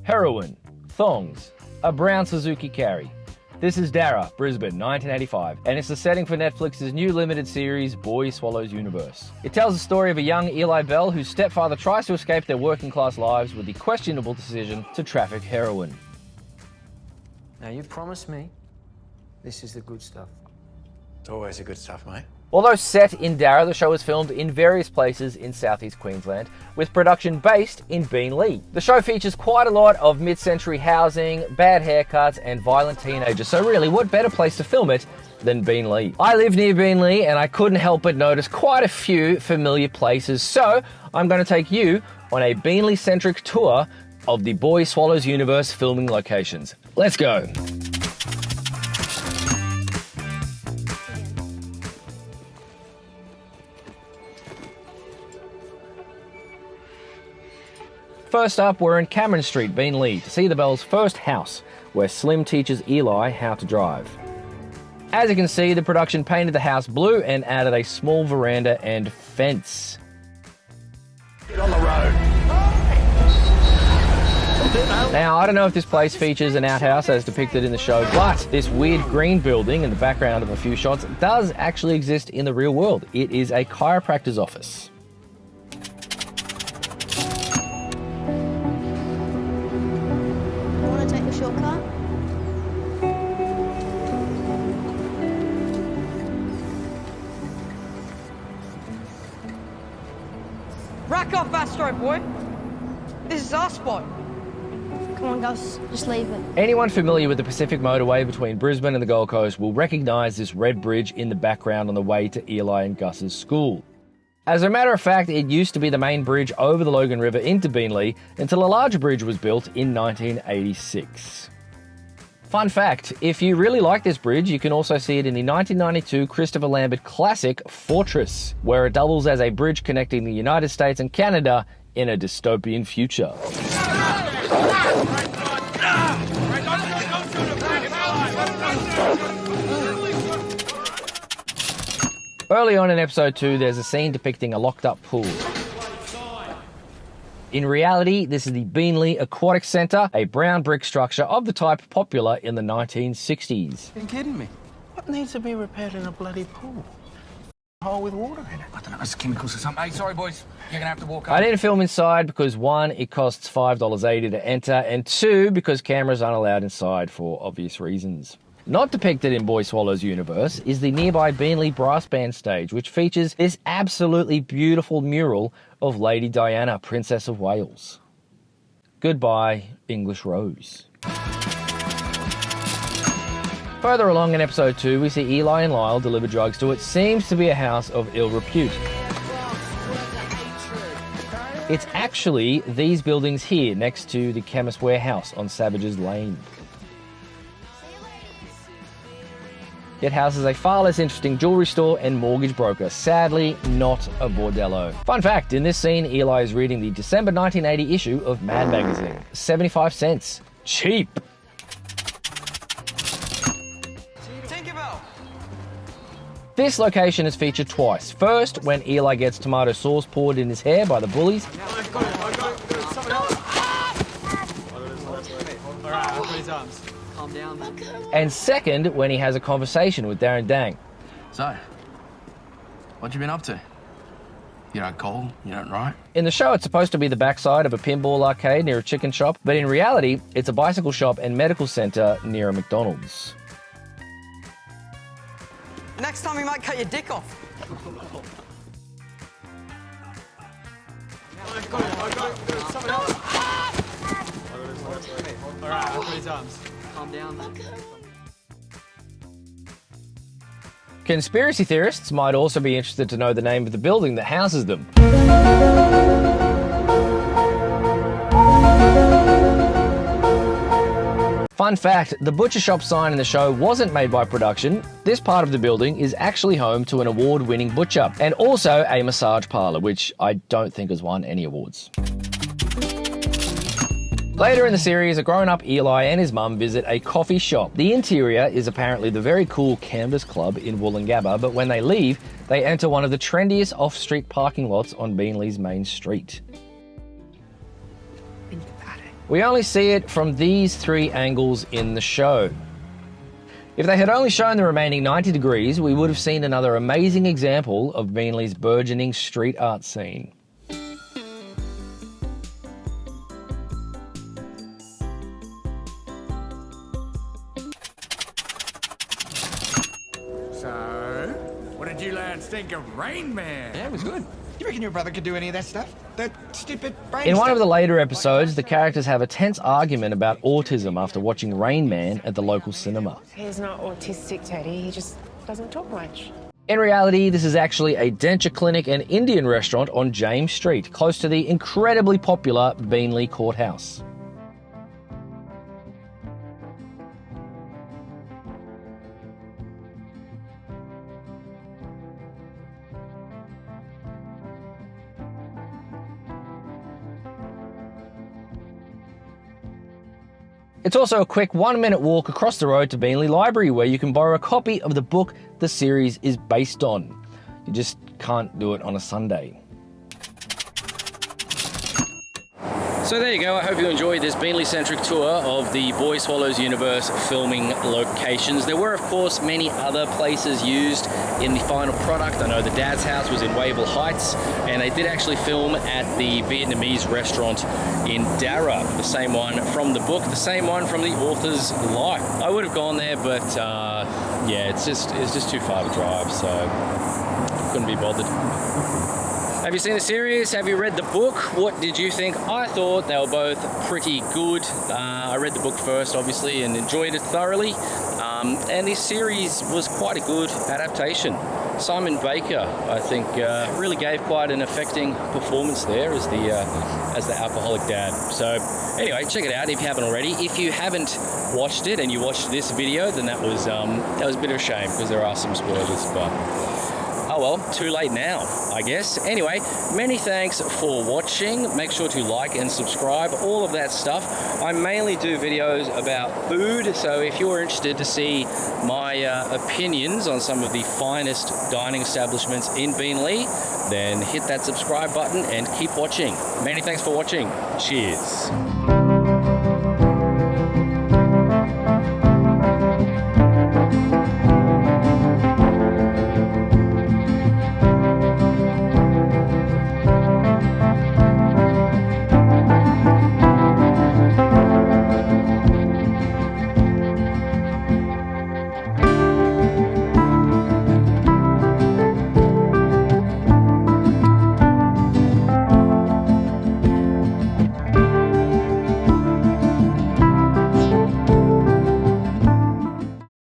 Heroin, thongs, a brown Suzuki Carry. This is Darra, Brisbane, 1985, and it's the setting for Netflix's new limited series, Boy Swallows Universe. It tells the story of a young Eli Bell whose stepfather tries to escape their working class lives with the questionable decision to traffic heroin. Now you promised me this is the good stuff. It's always the good stuff, mate. Although set in Darra, the show was filmed in various places in southeast Queensland, with production based in Beenleigh. The show features quite a lot of mid-century housing, bad haircuts, and violent teenagers, so really, what better place to film it than Beenleigh? I live near Beenleigh, and I couldn't help but notice quite a few familiar places, so I'm going to take you on a Beenleigh-centric tour of the Boy Swallows Universe filming locations. Let's go! First up, we're in Cameron Street, Beenleigh, to see the Bells' first house, where Slim teaches Eli how to drive. As you can see, the production painted the house blue and added a small veranda and fence. Get on the road. Now, I don't know if this place features an outhouse as depicted in the show, but this weird green building in the background of a few shots does actually exist in the real world. It is a chiropractor's office. Take the shortcut. Rack off, Astro boy. This is our spot. Come on, Gus, just leave it. Anyone familiar with the Pacific Motorway between Brisbane and the Gold Coast will recognise this red bridge in the background on the way to Eli and Gus's school. As a matter of fact, it used to be the main bridge over the Logan River into Beenleigh until a larger bridge was built in 1986. Fun fact, if you really like this bridge, you can also see it in the 1992 Christopher Lambert classic Fortress, where it doubles as a bridge connecting the United States and Canada in a dystopian future. Early on in episode 2, there's a scene depicting a locked-up pool. In reality, this is the Beenleigh Aquatic Centre, a brown brick structure of the type popular in the 1960s. Are you kidding me? What needs to be repaired in a bloody pool? A hole with water in it. I don't know, it's chemicals or something. Hey, sorry, boys. You're going to have to walk up. I didn't film inside because 1, it costs $5.80 to enter, and 2, because cameras aren't allowed inside for obvious reasons. Not depicted in Boy Swallows Universe is the nearby Beenleigh Brass Band stage, which features this absolutely beautiful mural of Lady Diana, Princess of Wales. Goodbye, English Rose. Further along in episode 2, we see Eli and Lyle deliver drugs to what seems to be a house of ill repute. It's actually these buildings here next to the Chemist Warehouse on Savages Lane. It houses a far less interesting jewellery store and mortgage broker, sadly not a bordello. Fun fact, in this scene, Eli is reading the December 1980 issue of Mad Magazine. 75 cents. Cheap. This location is featured twice. First, when Eli gets tomato sauce poured in his hair by the bullies. And second, when he has a conversation with Darren Dang. So, what you been up to? You don't call, you don't write? In the show, it's supposed to be the backside of a pinball arcade near a chicken shop, but in reality, it's a bicycle shop and medical centre near a McDonald's. Next time we might cut your dick off. Conspiracy theorists might also be interested to know the name of the building that houses them. Fun fact, the butcher shop sign in the show wasn't made by production. This part of the building is actually home to an award-winning butcher and also a massage parlour, which I don't think has won any awards. Later in the series, a grown-up Eli and his mum visit a coffee shop. The interior is apparently the very cool Canvas Club in Wollongabba, but when they leave, they enter one of the trendiest off-street parking lots on Beenleigh's main street. Think about it. We only see it from these 3 angles in the show. If they had only shown the remaining 90 degrees, we would have seen another amazing example of Beenleigh's burgeoning street art scene. So, what did you lads think of Rain Man? Yeah, it was good. You reckon your brother could do any of that stuff? That stupid brain In one stuff? of the later episodes, the characters have a tense argument about autism after watching Rain Man at the local cinema. He's not autistic, Teddy. He just doesn't talk much. In reality, this is actually a denture clinic and Indian restaurant on James Street, close to the incredibly popular Beenleigh Courthouse. It's also a quick 1-minute walk across the road to Beenleigh Library, where you can borrow a copy of the book the series is based on. You just can't do it on a Sunday. So there you go. I hope you enjoyed this Beenleigh-centric tour of the Boy Swallows universe filming locations. There were, of course, many other places used in the final product. I know the Dad's house was in Wavell Heights, and they did actually film at the Vietnamese restaurant in Darra, the same one from the book, the same one from the author's life. I would have gone there, but yeah, it's just too far to drive, so couldn't be bothered. Have you seen the series? Have you read the book? What did you think? I thought they were both pretty good. I read the book first, obviously, and enjoyed it thoroughly. And this series was quite a good adaptation. Simon Baker, I think, really gave quite an affecting performance there as the alcoholic dad. So anyway, check it out if you haven't already. If you haven't watched it and you watched this video, then that was a bit of a shame because there are some spoilers, but oh well, too late now, I guess. Anyway, many thanks for watching. Make sure to like and subscribe, all of that stuff. I mainly do videos about food, so if you're interested to see my opinions on some of the finest dining establishments in Beenleigh, then hit that subscribe button and keep watching. Many thanks for watching. Cheers.